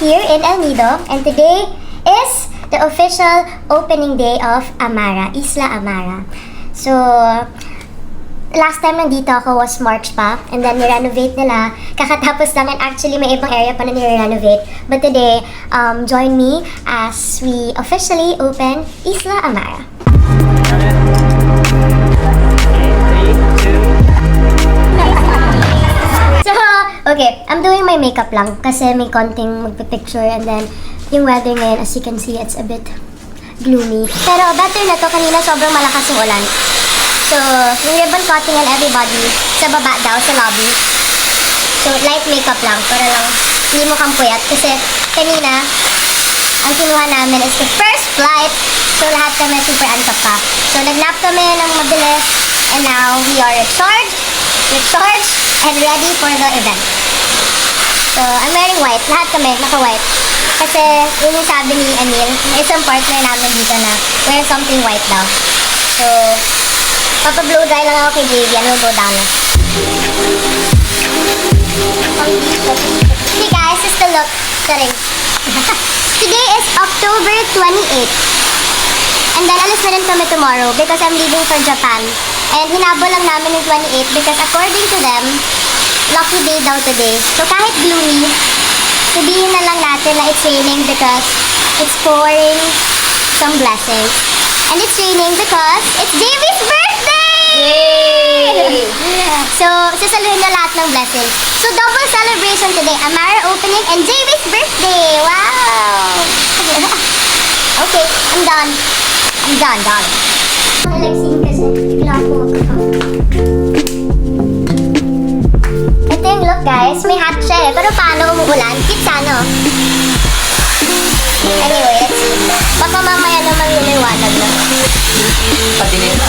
here in El Nido, and today is the official opening day of Amara, Isla Amara. So, last time nandito ako was March pa, and then ni-renovate nila. Kakatapos lang, and actually may ibang area pa na ni-renovate. But today, join me as we officially open Isla Amara. So, okay, I'm doing my makeup lang kasi may konting magpipicture, and then yung weather ngayon, as you can see, it's a bit gloomy. Pero better na to, kanina sobrang malakas yung ulan. So, yung ribbon cutting and everybody sa baba daw, sa lobby. So, light makeup lang, para lang hindi mo kang puyat. Kasi kanina, ang kinuha namin is the first flight. So, lahat kami super antok pa. So, nag-nap kami ng mabilis. And now, we are recharged, and ready for the event. So, I'm wearing white. Lahat kami, naka-white. Kasi, yun yung sabi ni Emil, may isang partner namin dito na wear something white daw. So, papa-blow dry lang ako kay JV, and we'll go down na. Hey guys, this is the look. Sorry. Today is October 28th. And then, alis na rin kami tomorrow because I'm leaving for Japan. And hinabol lang namin yung 28th because according to them, lucky day daw today. So, kahit gloomy, sabihin na lang natin na it's raining because it's pouring some blessings. And it's raining because it's JV's birthday! Yay! So, sasaluhin na lahat ng blessings. So, double celebration today. Amara opening and JV's birthday! Wow! Okay, I'm done. Done. I like seeing kasi bigla ako ito yung look, guys. May hat siya eh. Pero paano umuulan? Cute sana. Anyway, let's see. Baka mamaya naman hiniwanag na. Patinig na.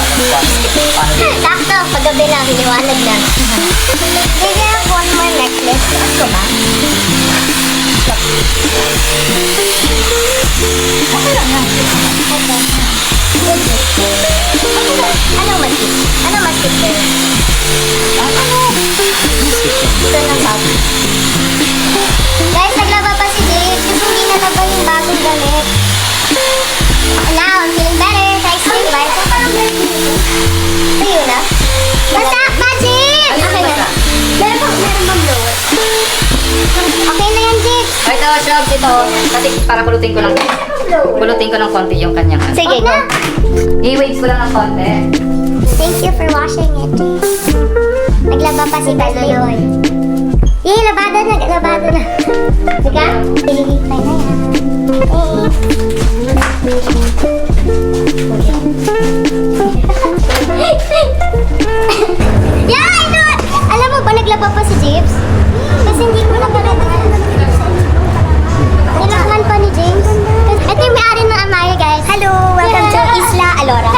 Sakto, paggabi na, hiniwanag na. Maybe I have one more necklace. Ano ba? Okay lang yan. Anong maskit? Anong maskit sir? Ito lang south. Guys, naglaba pa si Dave kasi hindi na laba yung bagong damit. Now, I'm feeling better. Thanks to you, bye. Sa'yo na? Basta, Majid! Okay na. Meron bang blower? Okay na yan, Jib. Ito, Shob, ito. Kasi para pulutin ko lang. Pulutin ko ng konti yung kanyang. Sige, go. I-waves ko lang ng konti. Thank you for washing it. Naglaba pa si Baloy. Yay, labada na. Sige, pilihipay na yan. Yeah, I know it! Alam mo ba, naglaba pa si James? Kasi hindi ko nakakatagal. Nilakman pa ni James. Ito yung may-ari ng Amara, guys. Hello! Welcome to Isla Alora.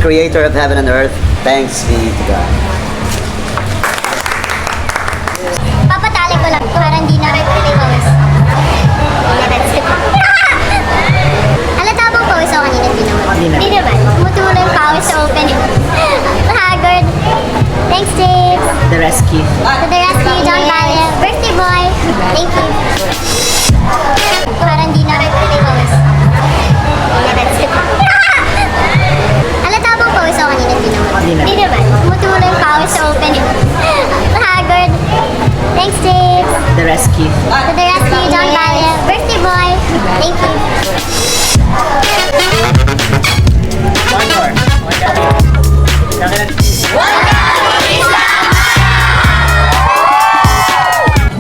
Creator of heaven and earth, thanks be to God. Papatali ko lang para hindi na pawis. Halata bang pawis ako kanina? Hindi naman. Tumutulo yung pawis sa opening. Haggard. Thanks, James. The rescue. To the rescue, John Valle. Birthday boy. Thank you. Para hindi na pawis. Halata bang pawis ako kanina? Hindi naman. Tumutulo yung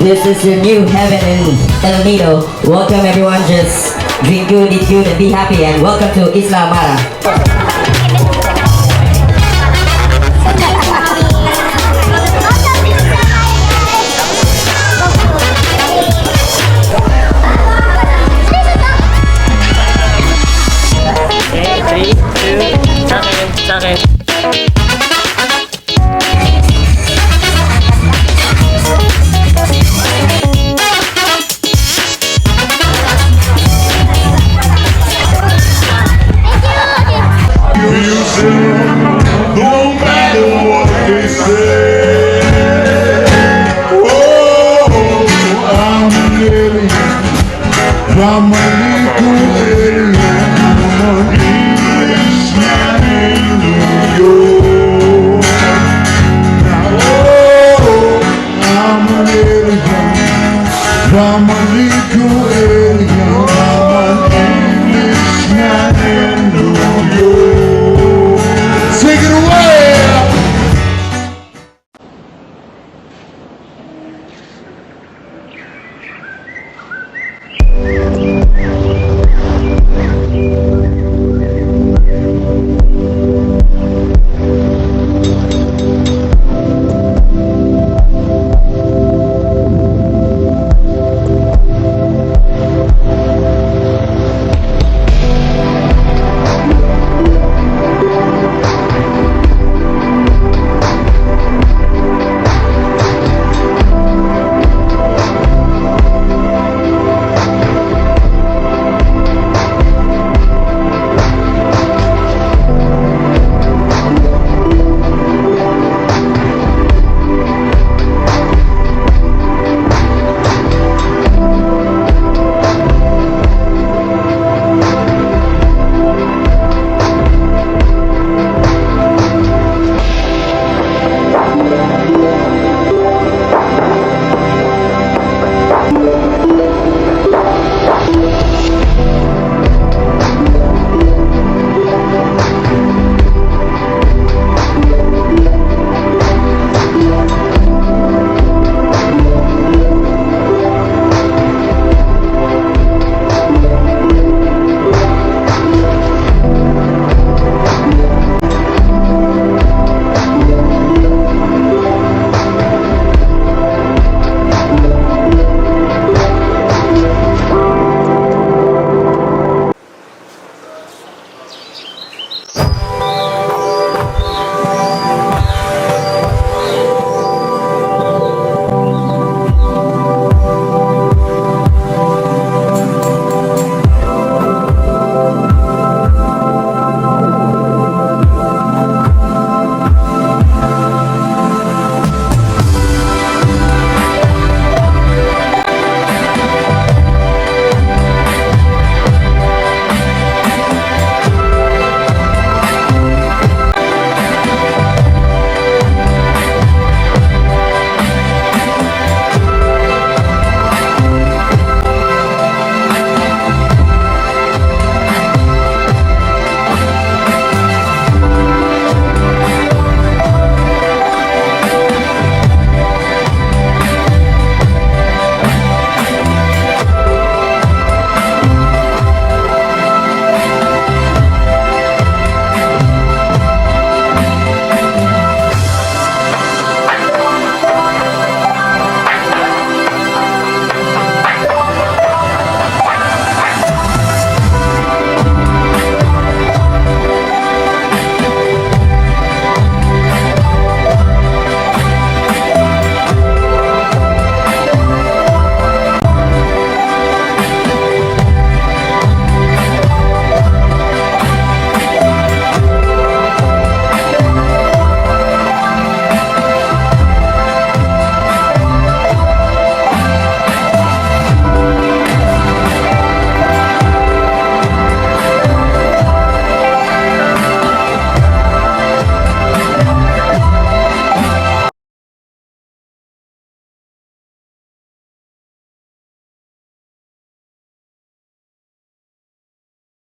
This is your new heaven in El Nido. Welcome everyone, just drink good, eat good, and be happy, and welcome to Isla Amara. Okay, 3, 2, sa akin. No matter what they say, oh, I'm an alien from a little alien. I'm an Englishman in New York. Oh, I'm an alien from a little